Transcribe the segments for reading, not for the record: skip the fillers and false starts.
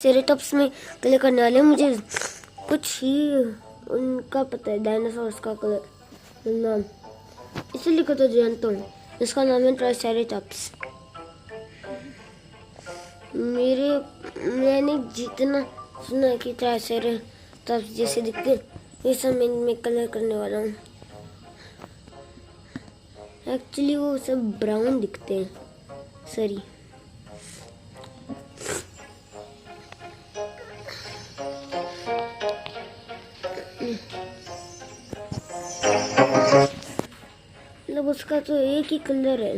ट्राइसेरेटॉप्स में कलर करने वाले हैं। मुझे कुछ ही उनका पता है, डायनासोर्स का कलर नाम, इसीलिए को तो जानता हूँ। इसका नाम है ट्राइसेरेटॉप्स। मैंने जितना सुना है कि ट्राइसेरेटॉप्स जैसे दिखते हैं, ये सब मैं इनमें कलर करने वाला हूँ। एक्चुअली वो सब ब्राउन दिखते हैं, सॉरी। मतलब उसका तो एक ही कलर है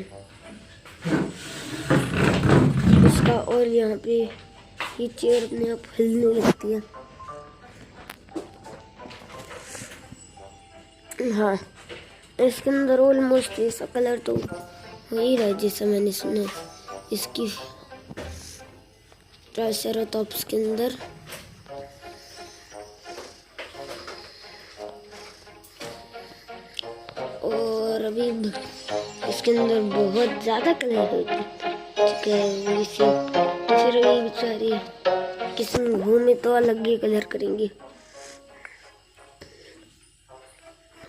उसका, और यहाँ पे ये चेयर अपने आप हिलने लगती है। हाँ, इसके अंदर ऑलमोस्ट ऐसा कलर तो हो ही रहा है जैसा मैंने सुना है इसकी ट्राइसेराटॉप्स के अंदर। और अभी इसके अंदर बहुत ज़्यादा कलर हो चुका है इसी, तो फिर अभी बेचारी किसी घूमे तो अलग ही कलर करेंगे।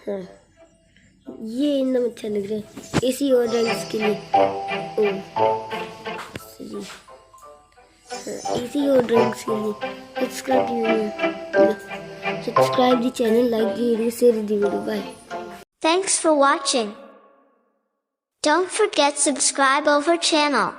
हाँ, ये एकदम अच्छा लग रहा है इसी ऑडियंस के लिए। सॉरी, हाँ, इसी ऑडियंस के लिए subscribe the channel, like the video, share the video. Bye. Thanks for watching. Don't forget subscribe our channel.